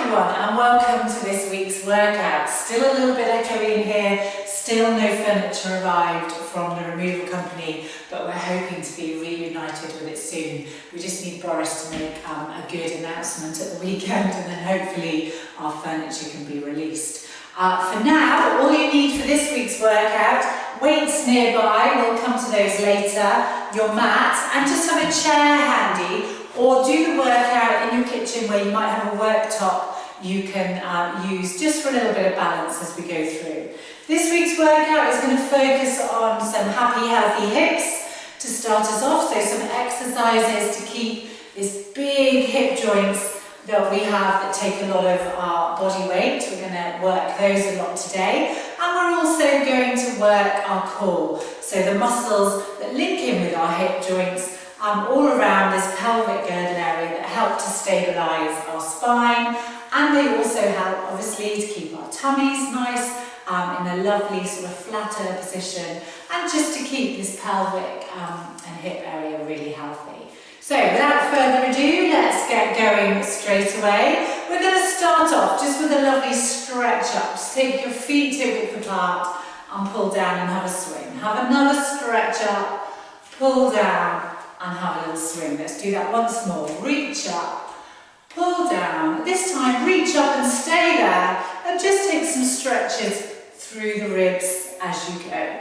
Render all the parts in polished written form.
everyone, and welcome to this week's workout. Still a little bit echoey in here, still no furniture arrived from the removal company, but we're hoping to be reunited with it soon. We just need Boris to make a good announcement at the weekend, and then hopefully our furniture can be released. For now, all you need for this week's workout, weights nearby, we'll come to those later, your mat, and just have a chair handy, or do the workout in your kitchen where you might have a worktop you can use just for a little bit of balance as we go through. This week's workout is going to focus on some happy, healthy hips to start us off, so some exercises to keep these big hip joints that we have that take a lot of our body weight. We're going to work those a lot today, and we're also going to work our core, so the muscles that link in with our hip joints all around this pelvic girdle area that help to stabilise our spine, and they also help obviously to keep our tummies nice in a lovely sort of flatter position, and just to keep this pelvic and hip area really healthy. So without further ado, let's get going straight away. We're going to start off just with a lovely stretch up. Just take your feet hip width apart and pull down and have a swing. Have another stretch up, pull down and have a little swing. Let's do that once more. Reach up, pull down. This time reach up and stay there, and just take some stretches through the ribs as you go.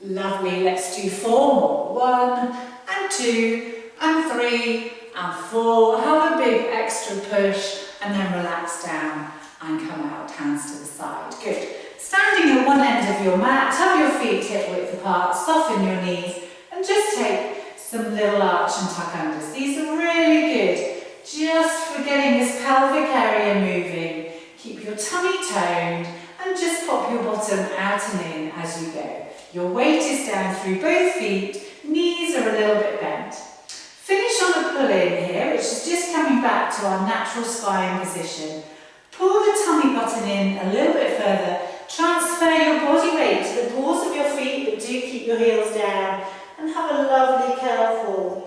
Lovely. Let's do 4 more. 1 and 2 and 3 and 4. Have a big extra push and then relax down and come out, hands to the side. Good. Standing at one end of your mat, have your feet hip width apart, soften your knees and just take some little arch and tuck unders. These are really good just for getting this pelvic area moving. Keep your tummy toned and just pop your bottom out and in as you go. Your weight is down through both feet, knees are a little bit bent. Finish on a pull in here, which is just coming back to our natural spine position. Pull the tummy button in a little bit further. Transfer your body weight to the balls of your feet, but do keep your heels down, and have a lovely curl forward.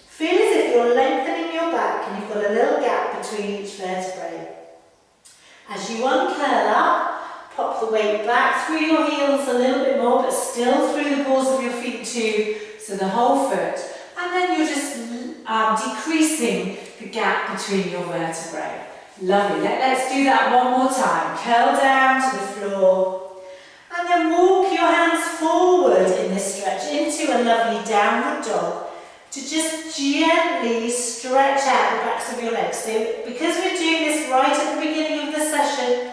Feel as if you're lengthening your back and you've got a little gap between each vertebrae. As you uncurl up, pop the weight back through your heels a little bit more, but still through the balls of your feet too, so the whole foot. And then you're just decreasing the gap between your vertebrae. Lovely. Let's do that one more time. Curl down to the floor. And then walk your hands forward in this stretch into a lovely downward dog to just gently stretch out the backs of your legs. So because we're doing this right at the beginning of the session,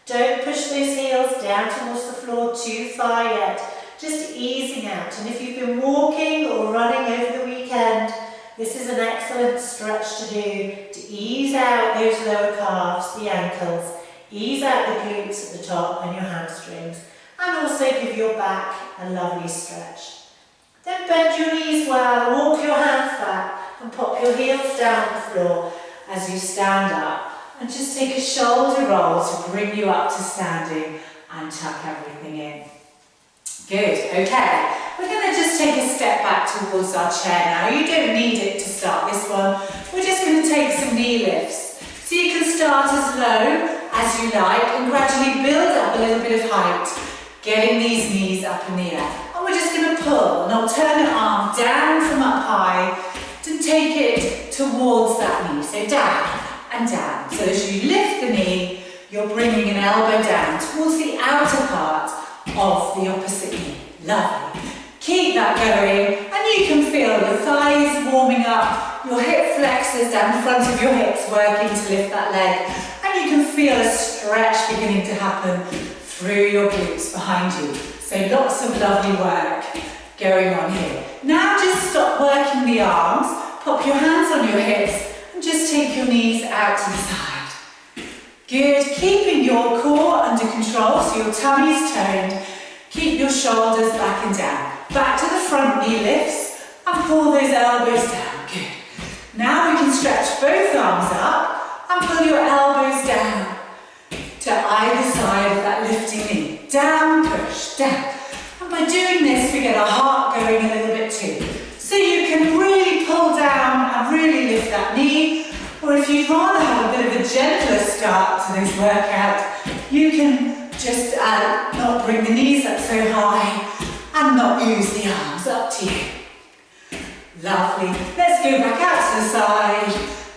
don't push those heels down towards the floor too far yet. Just easing out. And if you've been walking or running over the weekend, this is an excellent stretch to do to ease out those lower calves, the ankles, ease out the glutes at the top and your hamstrings, and also give your back a lovely stretch. Then bend your knees well, walk your hands back and pop your heels down the floor as you stand up, and just take a shoulder roll to bring you up to standing and tuck everything in. Good, okay. We're going to just take a step back towards our chair now. You don't need it to start this one. We're just going to take some knee lifts. So you can start as low as you like and gradually build up a little bit of height, getting these knees up in the air. And we're just going to pull an alternate arm down from up high to take it towards that knee. So down and down. So as you lift the knee, you're bringing an elbow down towards the outer part of the opposite knee. Lovely. Keep that going, and you can feel your thighs warming up, your hip flexors down the front of your hips working to lift that leg, and you can feel a stretch beginning to happen through your glutes behind you. So lots of lovely work going on here. Now just stop working the arms, pop your hands on your hips, and just take your knees out to the side. Good, keeping your core under control so your tummy's toned. Keep your shoulders back and down. Back to the front knee lifts and pull those elbows down. Good. Now we can stretch both arms up and pull your elbows down to either side of that lifting knee. Down, push, down. And by doing this, we get our heart going a little bit too. So you can really pull down and really lift that knee, Or if you'd rather have a bit of a gentler start to this workout, you can just not bring the knees up so high and not use the arms. Up to you. Lovely. Let's go back out to the side.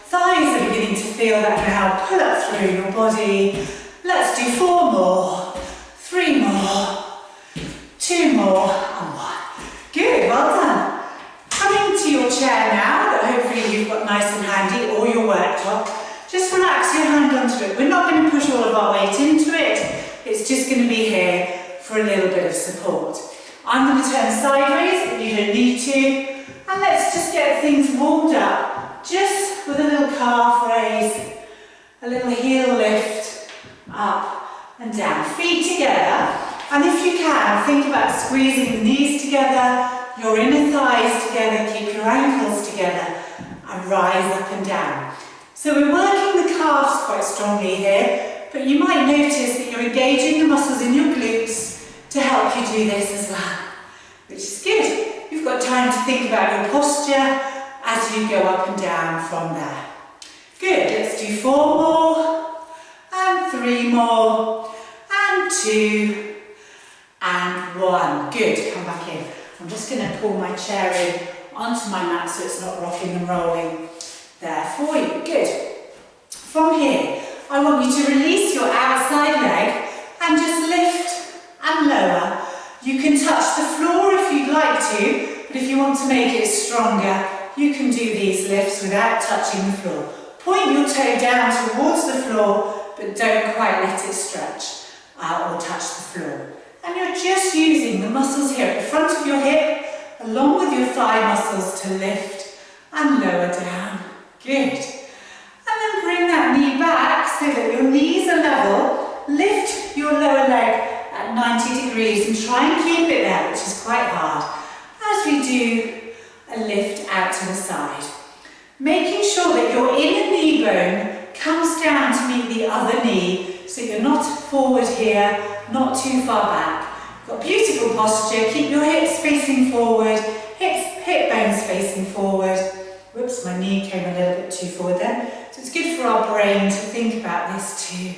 Thighs are beginning to feel that now. Pull up through your body. Let's do 4 more. 3 more. 2 more. And 1. Good, well done. Coming to your chair now, that hopefully you've got nice and handy, or your worktop. Just relax your hand onto it. We're not going to push all of our weight into it. It's just going to be here for a little bit of support. I'm going to turn sideways, but you don't need to. And let's just get things warmed up. Just with a little calf raise, a little heel lift, up and down. Feet together. And if you can, think about squeezing the knees together, your inner thighs together, keep your ankles together, and rise up and down. So we're working the calves quite strongly here, but you might notice that you're engaging the muscles in your glutes to help you do this as well, which is good. You've got time to think about your posture as you go up and down from there. Good, let's do 4 more, and 3 more, and 2, and 1. Good, come back in. I'm just going to pull my chair in onto my mat so it's not rocking and rolling there for you. Good. From here, I want you to release your outside leg and just lift and lower. You can touch the floor if you'd like to, but if you want to make it stronger, you can do these lifts without touching the floor. Point your toe down towards the floor, but don't quite let it stretch or touch the floor. And you're just using the muscles here at the front of your hip, along with your thigh muscles to lift and lower down. Good. And then bring that knee back so that your knees are level. Lift your lower leg at 90 degrees and try and keep it there, which is quite hard, as we do a lift out to the side. Making sure that your inner knee bone comes down to meet the other knee, so you're not forward here, not too far back. Got beautiful posture, keep your hips facing forward, hip bones facing forward. Whoops, my knee came a little bit too forward then. So it's good for our brain to think about this too.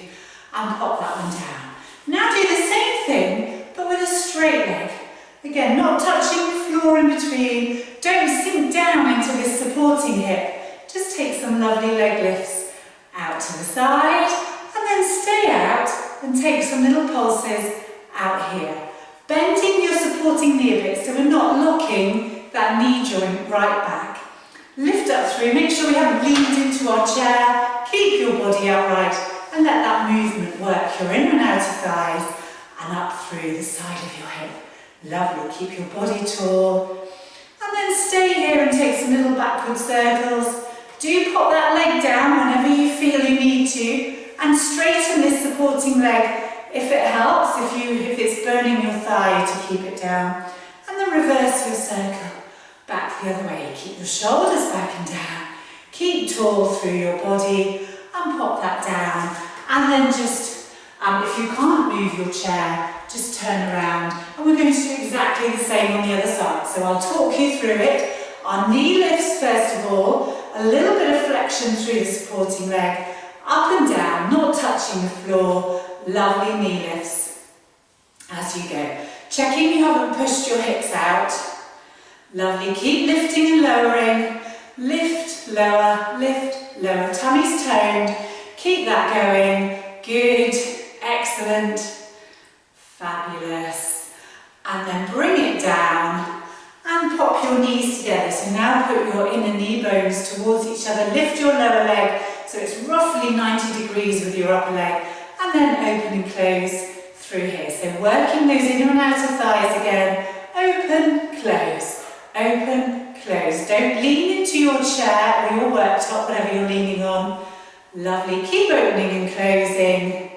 And pop that one down. Now do the same thing, but with a straight leg. Again, not touching the floor in between. Don't sink down into this supporting hip. Just take some lovely leg lifts out to the side, and then stay out and take some little pulses out here. Bending your supporting knee a bit so we're not locking that knee joint right back. Lift up through, make sure we haven't leaned into our chair. Keep your body upright and let that movement work your in and out of thighs and up through the side of your hip. Lovely, keep your body tall. And then stay here and take some little backward circles. Do pop that leg down whenever you feel you need to, and straighten this supporting leg if it helps, if it's burning your thigh to keep it down. And then reverse your circle back the other way. Keep your shoulders back and down. Keep tall through your body and pop that down. And then just, if you can't move your chair, just turn around. And we're going to do exactly the same on the other side. So I'll talk you through it. Our knee lifts first of all, a little bit of flexion through the supporting leg, up and down, not touching the floor. Lovely knee lifts as you go. Checking you haven't pushed your hips out. Lovely, keep lifting and lowering. Lift, lower, tummy's toned. Keep that going. Good, excellent, fabulous. And then bring it down and pop your knees together. So now put your inner knee bones towards each other. Lift your lower leg so it's roughly 90 degrees with your upper leg. And then open and close through here. So working those inner and outer thighs again. Open, close, open, close. Don't lean into your chair or your worktop, whatever you're leaning on. Lovely. Keep opening and closing.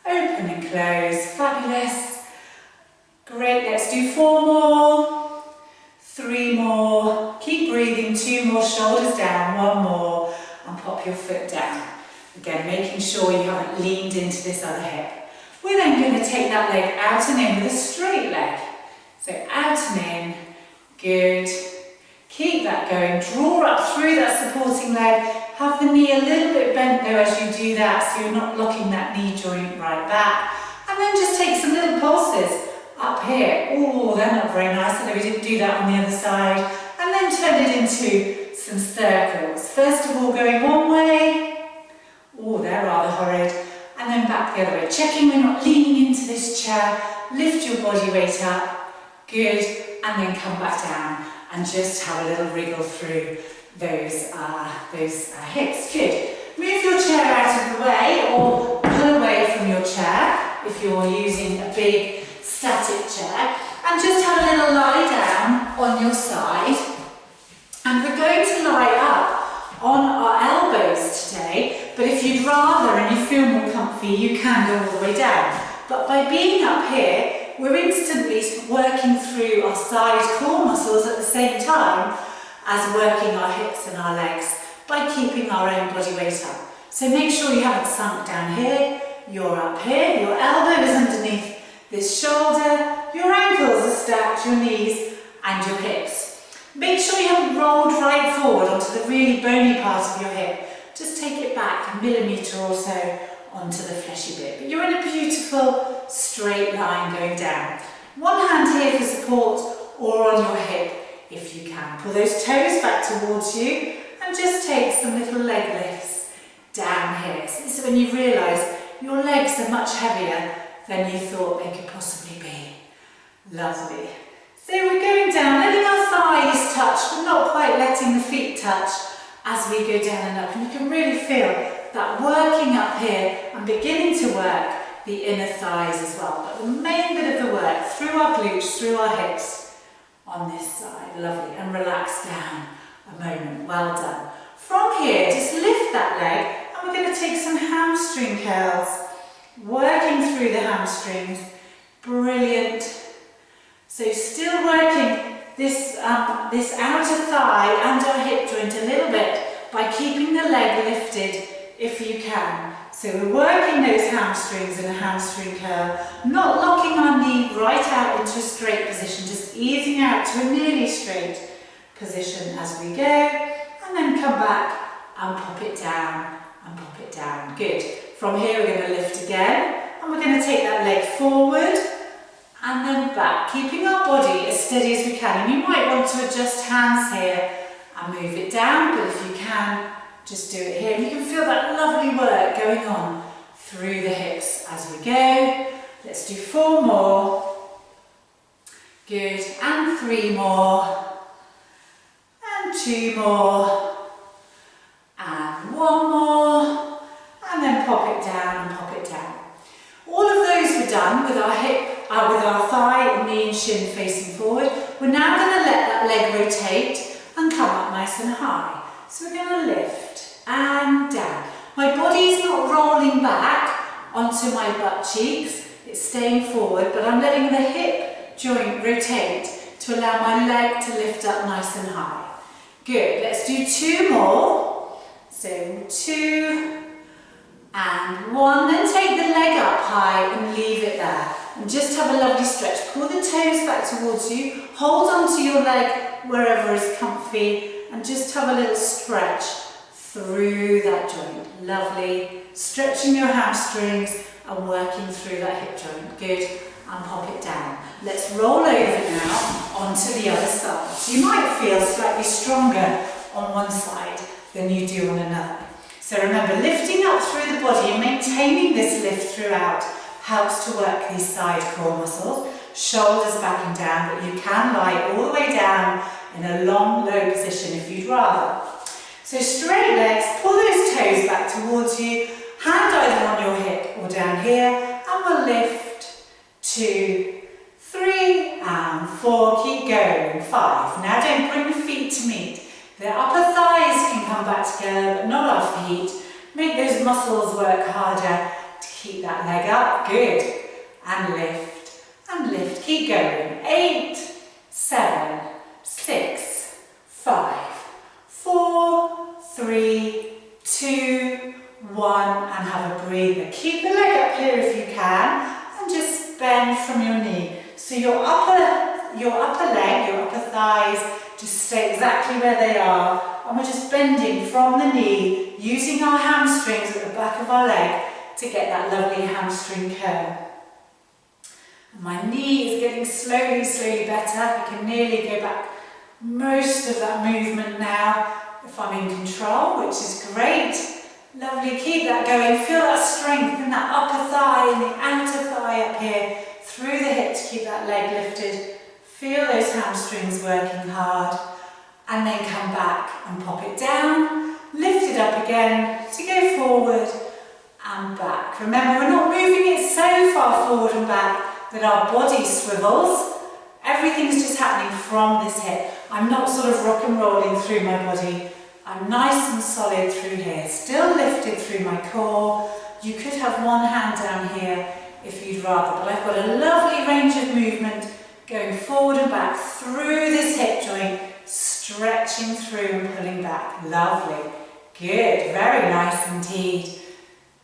Open and close. Fabulous. Great. Let's do 4 more. 3 more. Keep breathing. 2 more. Shoulders down. 1 more. And pop your foot down. Again, making sure you haven't leaned into this other hip. We're then going to take that leg out and in with a straight leg. So out and in. Good. Keep that going. Draw up through that supporting leg. Have the knee a little bit bent though as you do that, so you're not locking that knee joint right back. And then just take some little pulses up here. Oh, they're not very nice, although we didn't do that on the other side. And then turn it into some circles. First of all, going one way. Oh, they're rather horrid. And then back the other way. Checking we're not leaning into this chair. Lift your body weight up. Good. And then come back down and just have a little wriggle through those hips. Good. Move your chair out of the way or pull away from your chair if you're using a big static chair. And just have a little lie down on your side. And we're going to lie up on our elbows today, but if you'd rather and you feel more comfy, you can go all the way down. But by being up here, we're instantly working through our side core muscles at the same time as working our hips and our legs by keeping our own body weight up. So make sure you haven't sunk down here, you're up here, your elbow is underneath this shoulder, your ankles are stacked, your knees and your hips. Make sure you haven't rolled right forward onto the really bony part of your hip. Just take it back a millimetre or so onto the fleshy bit. But you're in a beautiful straight line going down. One hand here for support or on your hip if you can. Pull those toes back towards you and just take some little leg lifts down here. So this is when you realise your legs are much heavier than you thought they could possibly be. Lovely. So we're going down, letting our thighs touch, but not quite letting the feet touch as we go down and up. And you can really feel that working up here and beginning to work the inner thighs as well. But the main bit of the work through our glutes, through our hips on this side. Lovely. And relax down a moment. Well done. From here, just lift that leg and we're going to take some hamstring curls. Working through the hamstrings. Brilliant. So still working this outer thigh and our hip joint a little bit by keeping the leg lifted if you can. So we're working those hamstrings in a hamstring curl, not locking our knee right out into a straight position, just easing out to a nearly straight position as we go, and then come back and pop it down and pop it down. Good. From here we're going to lift again and we're going to take that leg forward and then back, keeping our body as steady as we can. And you might want to adjust hands here and move it down, but if you can, just do it here. And you can feel that lovely work going on through the hips as we go. Let's do 4 more. Good, and 3 more. And 2 more. And 1 more. And then pop it down and pop it down. All of those were done with our hip, with our thigh, knee and shin facing forward. We're now going to let that leg rotate and come up nice and high. So we're going to lift and down. My body's not rolling back onto my butt cheeks. It's staying forward, but I'm letting the hip joint rotate to allow my leg to lift up nice and high. Good. Let's do 2 more. So 2 and 1. Then take the leg up high and leave it there. And just have a lovely stretch. Pull the toes back towards you. Hold on to your leg wherever is comfy. And just have a little stretch through that joint. Lovely. Stretching your hamstrings and working through that hip joint. Good. And pop it down. Let's roll over now onto the other side. So you might feel slightly stronger on one side than you do on another. So remember, lifting up through the body and maintaining this lift throughout helps to work these side core muscles. Shoulders back and down, but you can lie all the way down in a long, low position if you'd rather. So straight legs, pull those toes back towards you, hand either on your hip or down here, and we'll lift 2, 3, and 4. Keep going. 5. Now don't bring the feet to meet. The upper thighs can come back together, but not our feet. Make those muscles work harder to keep that leg up. Good. And lift. And lift. Keep going. 8, 7, 6, 5, 4, 3, 2, 1, and have a breather. Keep the leg up here if you can, and just bend from your knee. So your upper leg, your upper thighs, just stay exactly where they are, and we're just bending from the knee, using our hamstrings at the back of our leg to get that lovely hamstring curl. My knee is getting slowly better. I can nearly go back most of that movement now if I'm in control, which is great. Lovely, keep that going. Feel that strength in that upper thigh and the outer thigh up here, through the hips, keep that leg lifted. Feel those hamstrings working hard, and then come back and pop it down, lift it up again to go forward and back. Remember, we're not moving it so far forward and back that our body swivels. Everything's just happening from this hip. I'm not sort of rock and rolling through my body. I'm nice and solid through here, still lifted through my core. You could have one hand down here if you'd rather, but I've got a lovely range of movement going forward and back through this hip joint, stretching through and pulling back. Lovely. Good. Very nice indeed.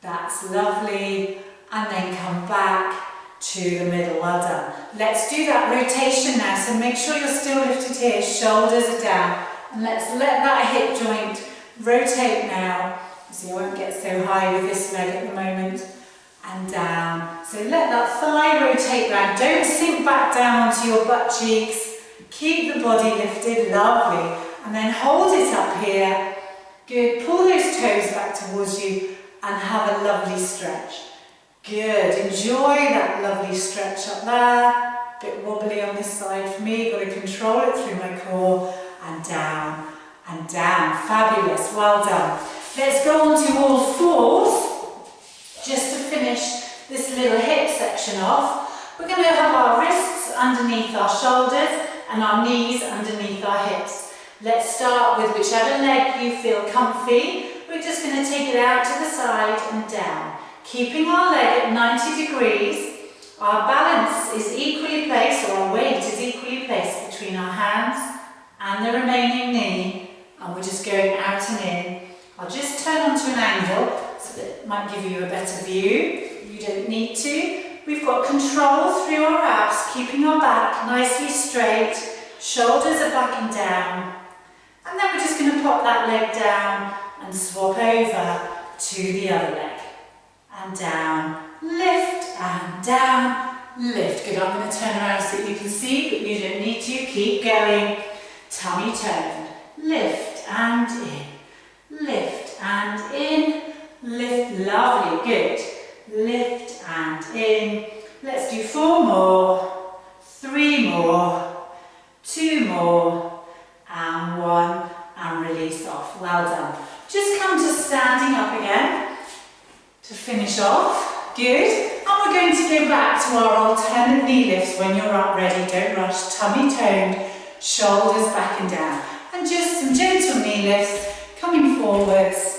That's lovely. And then come back to the middle. Well done. Let's do that rotation now. So make sure you're still lifted here. Shoulders are down. And let's let that hip joint rotate now. See, I won't get so high with this leg at the moment. And down. So let that thigh rotate round. Don't sink back down onto your butt cheeks. Keep the body lifted. Lovely. And then hold it up here. Good. Pull those toes back towards you and have a lovely stretch. Good. Enjoy that lovely stretch up there. A bit wobbly on this side for me. Got to control it through my core. And down. And down. Fabulous. Well done. Let's go on to all fours. Just to finish this little hip section off, we're going to have our wrists underneath our shoulders and our knees underneath our hips. Let's start with whichever leg you feel comfy. We're just going to take it out to the side and down, keeping our leg at 90 degrees. Our balance is equally placed, or our weight is equally placed between our hands and the remaining knee, and we're just going out and in. I'll just turn onto an angle so that it might give you a better view. You don't need to. We've got control through our abs, keeping our back nicely straight. Shoulders are back and down. And then we're just going to pop that leg down and swap over to the other leg. And down, lift, and down, lift. Good, I'm going to turn around so that you can see, but you don't need to. Keep going. Tummy turn. Lift and in. Lift and in. Lift, lovely, good. Lift and in. Let's do 4 more, 3 more, 2 more, and 1, and release off. Well done. Just come to standing up again to finish off. Good. And we're going to go back to our alternate knee lifts when you're up ready. Don't rush. Tummy toned, shoulders back and down. And just some gentle knee lifts coming forwards.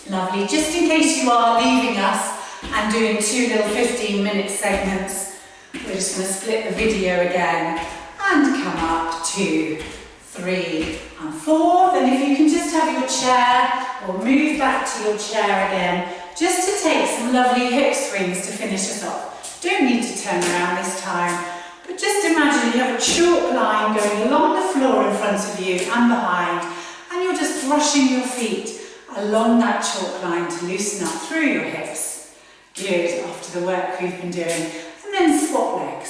Lovely. Just in case you are leaving us and doing 2 little 15-minute segments, we're just going to split the video again and come up 2, 3 and 4. Then if you can just have your chair or move back to your chair again, just to take some lovely hip swings to finish us off. Don't need to turn around this time, but just imagine you have a chalk line going along the floor in front of you and behind, and you're just brushing your feet along that chalk line to loosen up through your hips. Good, after the work we've been doing. And then swap legs.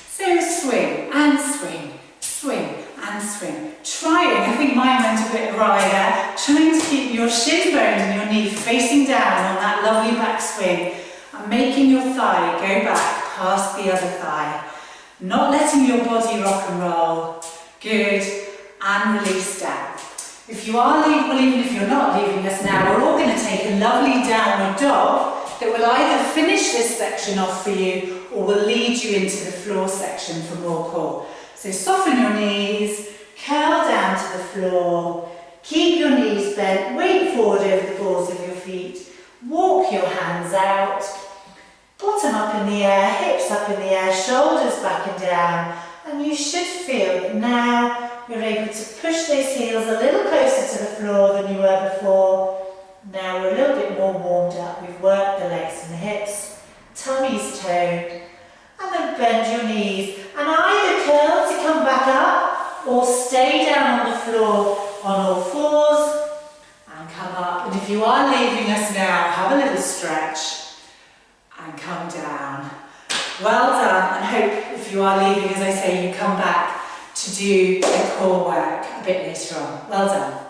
So swing and swing, swing and swing. Trying, I think mine went a bit awry there, trying to keep your shin bone and your knee facing down on that lovely back swing and making your thigh go back past the other thigh. Not letting your body rock and roll. Good, and release down. If you are leaving, well, even if you're not leaving us now, we're all going to take a lovely downward dog that will either finish this section off for you or will lead you into the floor section for more core. So soften your knees, curl down to the floor, keep your knees bent, weight forward over the balls of your feet, walk your hands out, bottom up in the air, hips up in the air, shoulders back and down, and you should feel that now you're able to push those heels a little closer to the floor than you were before. Now we're a little bit more warmed up. We've worked the legs and the hips, tummy's toned, and then bend your knees and either curl to come back up or stay down on the if you are leaving us now, have a little stretch and come down. Well done, and hope if you are leaving, as I say, you come back to do the core work a bit later on. Well done.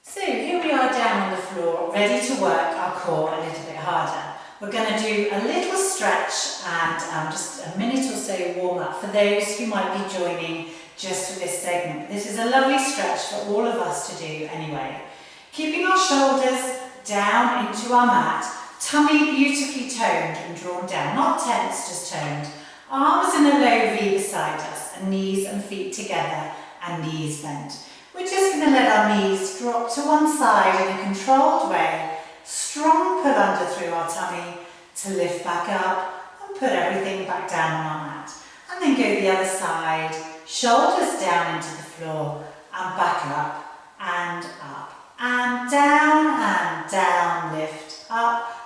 So here we are down on the floor, ready to work our core a little bit harder. We're going to do a little stretch and just a minute or so warm up for those who might be joining just for this segment. This is a lovely stretch for all of us to do anyway. Keeping our shoulders down into our mat, tummy beautifully toned and drawn down, not tense, just toned. Arms in a low V beside us, and knees and feet together and knees bent. We're just going to let our knees drop to one side in a controlled way. Strong pull under through our tummy to lift back up and put everything back down on our mat. And then go the other side, shoulders down into the floor and back up and down, lift up,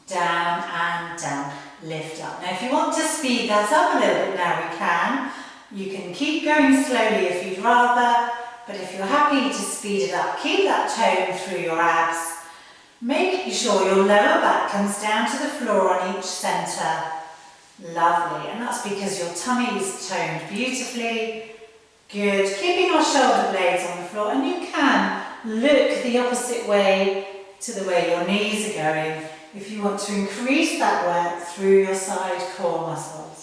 down and down, lift up. Now if you want to speed that up a little bit now we can. You can keep going slowly if you'd rather, but if you're happy to speed it up, keep that tone through your abs, making sure your lower back comes down to the floor on each centre. Lovely, and that's because your tummy is toned beautifully. Good, keeping our shoulder blades on the floor, and you can look the opposite way to the way your knees are going if you want to increase that work through your side core muscles.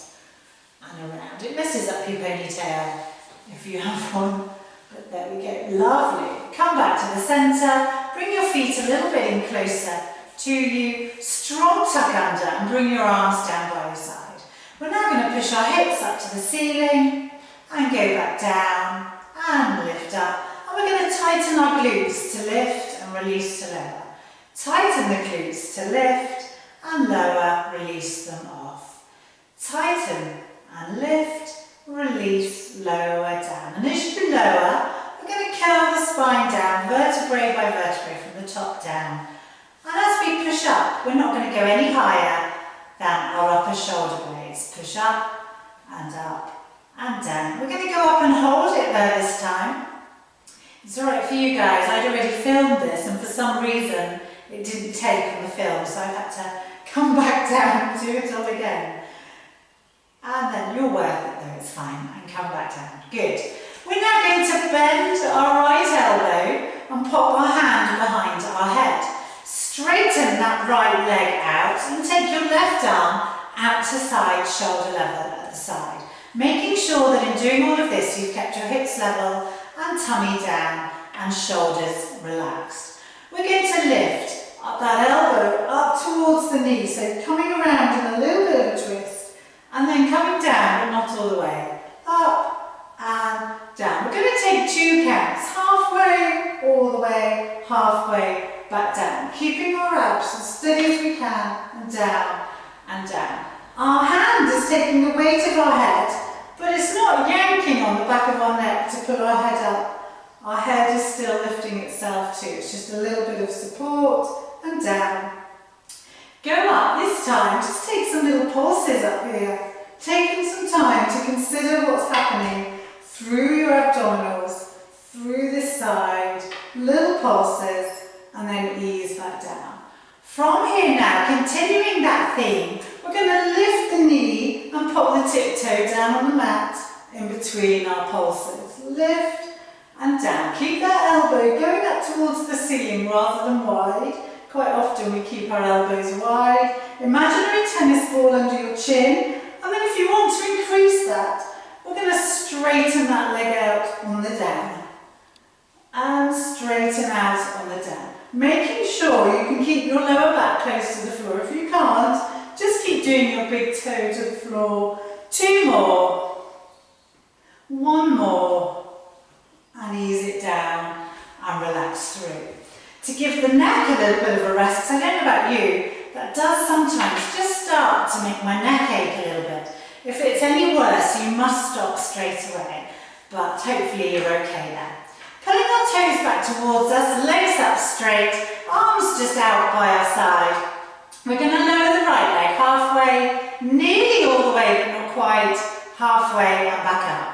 And around. It messes up your ponytail if you have one, but there we go. Lovely. Come back to the centre, bring your feet a little bit in closer to you, strong tuck under and bring your arms down by your side. We're now going to push our hips up to the ceiling and go back down and lift up. And we're going to tighten our glutes to lift and release to lower. Tighten the glutes to lift and lower, release them off. Tighten and lift, release, lower, down. And as you lower, we're going to curl the spine down, vertebrae by vertebrae from the top down. And as we push up, we're not going to go any higher than our upper shoulder blades. Push up and down. We're going to go up and hold it there this time. It's alright for you guys, I'd already filmed this and for some reason it didn't take on the film, so I've had to come back down and do it all again. And then you'll work it though, it's fine, and come back down. Good. We're now going to bend our right elbow and pop our hand behind our head. Straighten that right leg out and take your left arm out to side, shoulder level at the side. Making sure that in doing all of this you've kept your hips level and tummy down and shoulders relaxed. We're going to lift up that elbow up towards the knee, so coming around in a little bit of a twist. And then coming down, but not all the way. Up and down. We're going to take 2 counts. Halfway, all the way, halfway, back down. Keeping our abs as steady as we can, and down and down. Our hand is taking the weight of our head, but it's not yanking on the back of our neck to pull our head up. Our head is still lifting itself too. It's just a little bit of support and down. Go up this time, just take some little pulses up here, taking some time to consider what's happening through your abdominals, through this side, little pulses, and then ease back down. From here now, continuing that theme, we're going to lift the knee and pop the tiptoe down on the mat in between our pulses. Lift and down. Keep that elbow going up towards the ceiling rather than wide. Quite often we keep our elbows wide. Imaginary tennis ball under your chin. And then if you want to increase that, we're going to straighten that leg out on the down. And straighten out on the down. Making sure you can keep your lower back close to the floor. If you can't, just keep doing your big toe to the floor. 2 more. 1 more. And ease it down and relax through. To give the neck a little bit of a rest, because I don't know about you, that does sometimes just start to make my neck ache a little bit. If it's any worse, you must stop straight away, but hopefully you're okay there. Pulling our toes back towards us, legs up straight, arms just out by our side. We're going to lower the right leg halfway, nearly all halfway, and back up.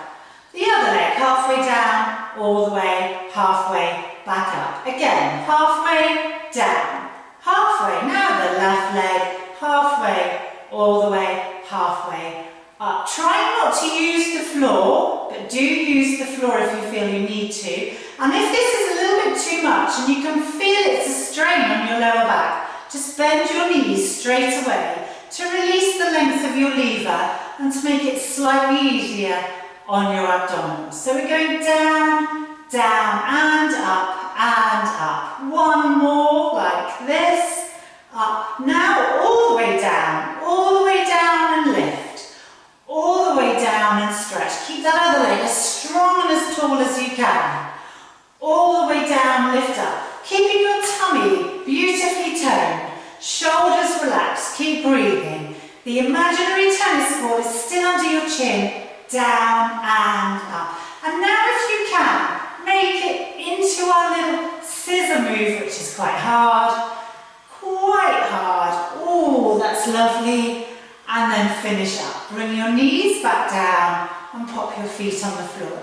The other leg, halfway down, all the way, halfway, back up. Again, halfway, down, halfway. Now the left leg, halfway, all the way, halfway, up. Try not to use the floor, but do use the floor if you feel you need to. And if this is a little bit too much and you can feel it's a strain on your lower back, just bend your knees straight away to release the length of your lever and to make it slightly easier on your abdominals. So we're going down, down and up and up. One more like this, up. Now all the way down and lift. All the way down and stretch. Keep that other leg as strong and as tall as you can. All the way down, lift up. Keeping your tummy beautifully toned. Shoulders relaxed, keep breathing. The imaginary tennis ball is still under your chin, down and up. And now if you can, make it into our little scissor move, which is quite hard. Oh, that's lovely. And then finish up. Bring your knees back down and pop your feet on the floor.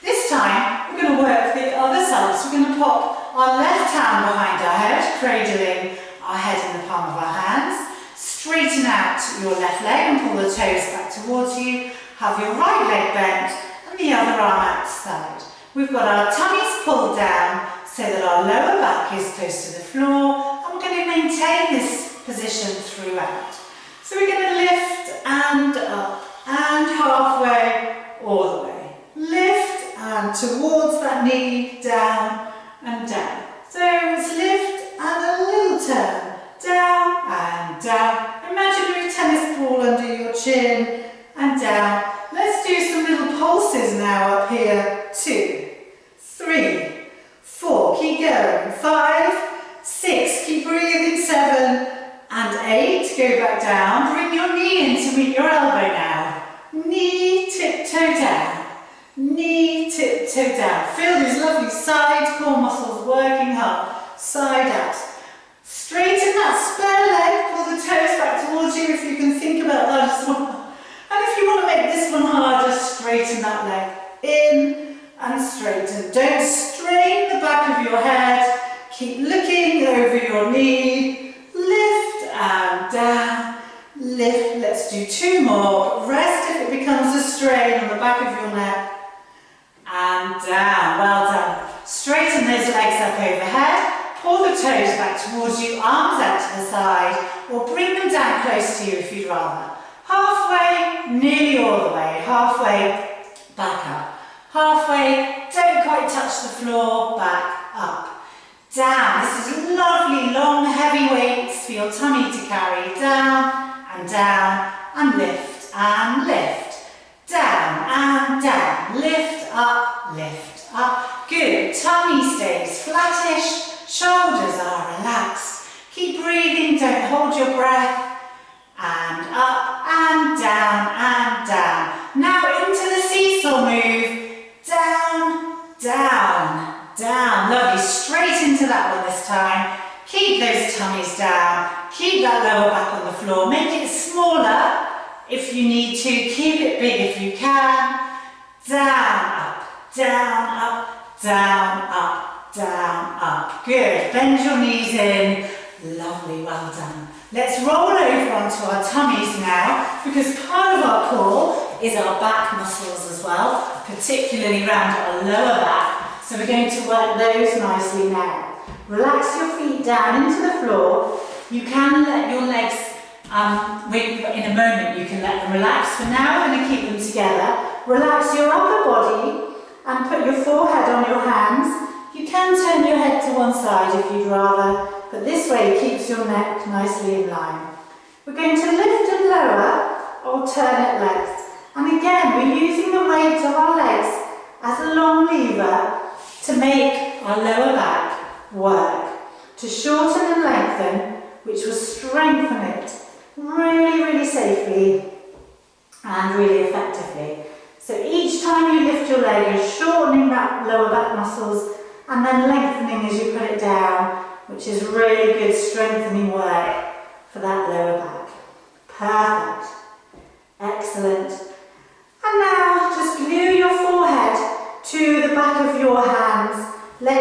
This time, we're going to work the other side. So we're going to pop our left hand behind our head, cradling our head in the palm of our hands. Straighten out your left leg and pull the toes back towards you. Have your right leg bent and the other arm outside. We've got our tummies pulled down so that our lower back is close to the floor, and we're going to maintain this position throughout. So we're going to lift and up and halfway, all the way. Lift and towards that knee, down and down. So it's lift and a little turn, down and down. Imaginary tennis ball under your chin and down. Let's do some little pulses now up here. 2, 3, 4. Keep going. 5, 6. Keep breathing. 7 and 8. Go back down. Bring your knee in to meet your elbow now. Knee, tiptoe down. Knee, tiptoe down. Feel these lovely side core muscles working hard. Side out. Straighten that spare leg. Pull the toes back towards you if you can think about that as well. And if you want to make this one harder, straighten that leg in and straighten. Don't strain the back of your head. Keep looking over your knee. Lift and down. Lift. Let's do 2 more. Rest if it becomes a strain on the back of your neck. And down. Well done. Straighten those legs up overhead. Pull the toes back towards you. Arms out to the side. Or bring them down close to you if you'd rather. Halfway, nearly all the way. Halfway, back up. Halfway, don't quite touch the floor, back up. Down. This is lovely, long, heavy weights for your tummy to carry. Down and lift and lift. Down and down. Lift up, lift up. Good. Tummy stays flattish. Shoulders are relaxed. Keep breathing, don't hold your breath. And up and down and down. Now into the seesaw move. Down, down, down. Lovely. Straight into that one this time. Keep those tummies down. Keep that lower back on the floor. Make it smaller if you need to. Keep it big if you can. Down, up, down, up, down, up, down, up. Good. Bend your knees in. Lovely. Well done. Let's roll over onto our tummies now, because part of our core is our back muscles as well, particularly around our lower back. So we're going to work those nicely now. Relax your feet down into the floor. You can let your legs, in a moment you can let them relax. For now we're going to keep them together. Relax your upper body and put your forehead on your hands. You can turn your head to one side if you'd rather, but this way it keeps your neck nicely in line. We're going to lift and lower alternate legs. And again, we're using the weight of our legs as a long lever to make our lower back work, to shorten and lengthen, which will strengthen it really, really safely and really effectively. So each time you lift your leg, you're shortening that lower back muscles and then lengthening as you put it down, which is really good strengthening work for that lower back. Perfect. Excellent.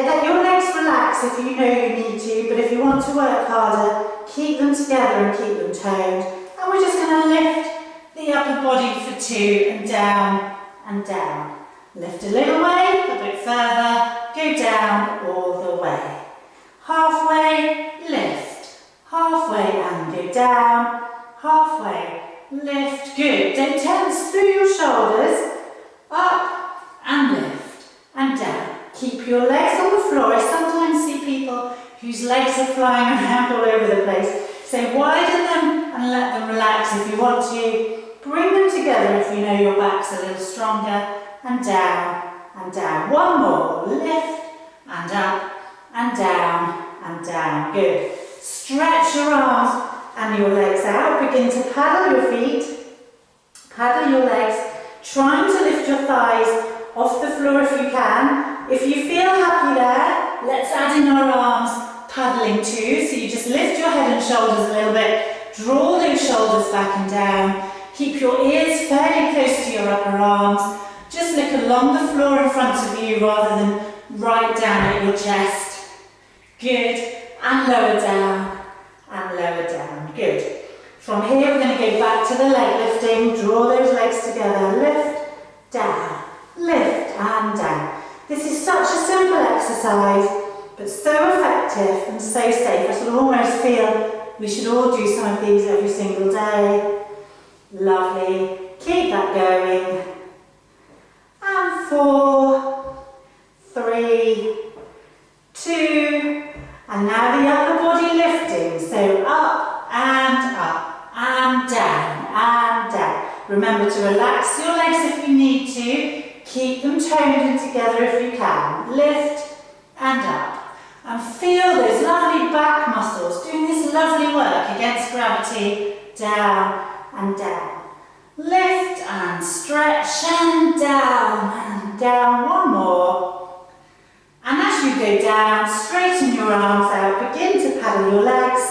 let your legs relax if you know you need to, but if you want to work harder, keep them together and keep them toned. And we're just going to lift the upper body for 2 and down and down. Lift a little way, a bit further, go down all the way. Halfway, lift. Halfway and go down. Halfway, lift. Good. Don't tense through your shoulders. Up and lift and down. Keep your legs on the floor. I sometimes see people whose legs are flying around all over the place. So widen them and let them relax if you want to. Bring them together if you know your back's a little stronger. And down and down. One more. Lift and up and down and down. Good. Stretch your arms and your legs out. Begin to paddle your feet. Paddle your legs. Trying to lift your thighs off the floor if you can. If you feel happy there, let's add in our arms paddling too. So you just lift your head and shoulders a little bit. Draw those shoulders back and down. Keep your ears fairly close to your upper arms. Just look along the floor in front of you rather than right down at your chest. Good. And lower down. And lower down. Good. From here we're going to go back to the leg lifting. Draw those legs together. Lift, down, lift and down. This is such a simple exercise, but so effective and so safe. I sort of almost feel we should all do some of these every single day. Lovely. Keep that going. And 4, 3, 2, and now the upper body lifting. So up and down and down. Remember to relax your legs if you need to. Keep them toned and together if you can. Lift and up. And feel those lovely back muscles doing this lovely work against gravity. Down and down. Lift and stretch and down. One more. And as you go down, straighten your arms out. Begin to paddle your legs.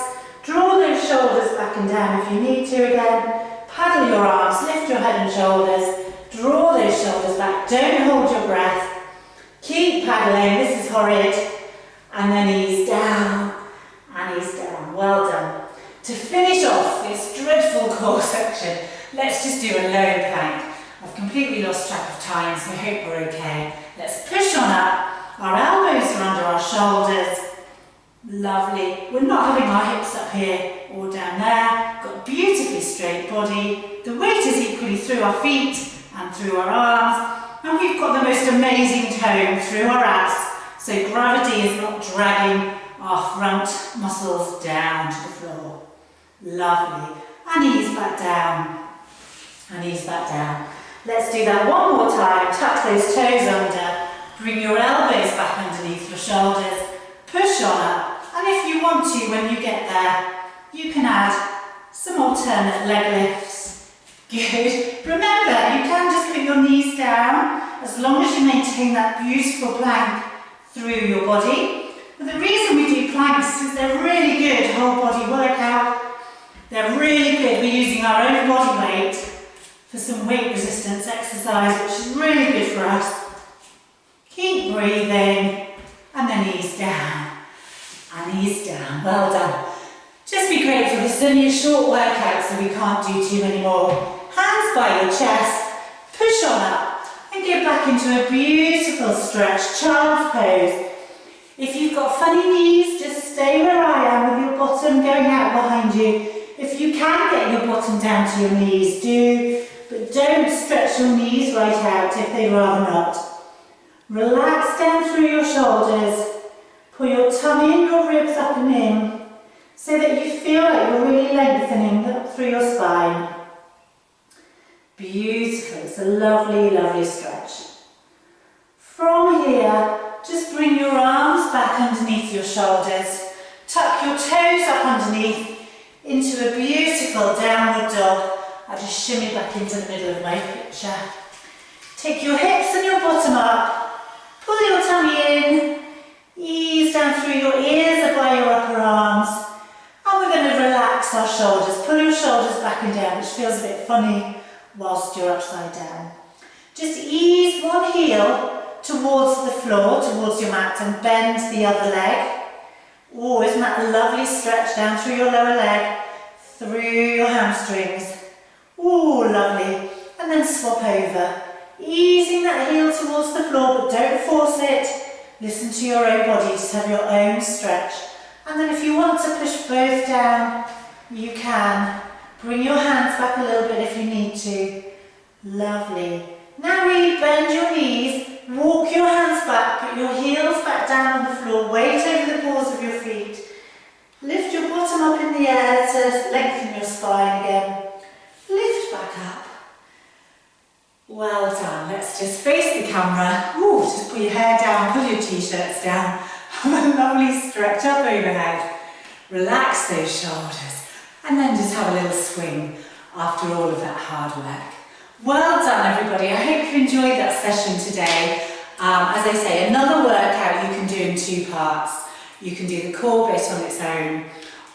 Draw those shoulders back and down if you need to again. Paddle your arms, lift your head and shoulders. Draw those shoulders back. Don't hold your breath. Keep paddling. This is horrid. And then ease down and ease down. Well done. To finish off this dreadful core section, let's just do a low plank. I've completely lost track of time, so I hope we're okay. Let's push on up. Our elbows are under our shoulders. Lovely. We're not having our hips up here or down there. Got a beautifully straight body. The weight is equally through our feet and through our arms. And we've got the most amazing tone through our abs. So gravity is not dragging our front muscles down to the floor. Lovely. And ease back down. And ease back down. Let's do that one more time. Tuck those toes under. Bring your elbows back underneath your shoulders. Push on up. And if you want to, when you get there, you can add some alternate leg lifts. Good. Remember, you can just put your knees down as long as you maintain that beautiful plank through your body. But the reason we do planks is they're really good whole body workout. They're really good. We're using our own body weight for some weight resistance exercise, which is really good for us. Keep breathing and then ease down and ease down. Well done. Just be grateful this is only a short workout, so we can't do too many more. Hands by your chest, push on up and get back into a beautiful stretch, child's pose. If you've got funny knees, just stay where I am with your bottom going out behind you. If you can get your bottom down to your knees, do, but don't stretch your knees right out if they'd rather not. Relax down through your shoulders, pull your tummy and your ribs up and in, so that you feel like you're really lengthening up through your spine. Beautiful, it's a lovely, lovely stretch. From here, just bring your arms back underneath your shoulders, tuck your toes up underneath into a beautiful downward dog. I'll just shimmy back into the middle of my picture. Take your hips and your bottom up, pull your tummy in, ease down through your ears or by your upper arms, and we're going to relax our shoulders. Pull your shoulders back and down, which feels a bit funny whilst you're upside down. Just ease one heel towards the floor, towards your mat, and bend the other leg. Oh, isn't that a lovely stretch down through your lower leg, through your hamstrings. Oh, lovely. And then swap over, easing that heel towards the floor, but don't force it. Listen to your own body, just have your own stretch. And then if you want to push both down, you can. Bring your hands back a little bit if you need to. Lovely. Now really bend your knees, walk your hands back, put your heels back down on the floor, weight over the balls of your feet. Lift your bottom up in the air to lengthen your spine again. Lift back up. Well done. Let's just face the camera. Ooh, just put your hair down, pull your t-shirts down. Have a lovely stretch up overhead. Relax those shoulders. And then just have a little swing after all of that hard work. Well done, everybody. I hope you enjoyed that session today. As I say, another workout you can do in two parts. You can do the core bit on its own,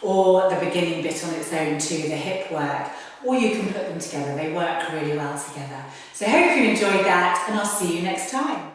or the beginning bit on its own too, the hip work, or you can put them together. They work really well together. So I hope you enjoyed that, and I'll see you next time.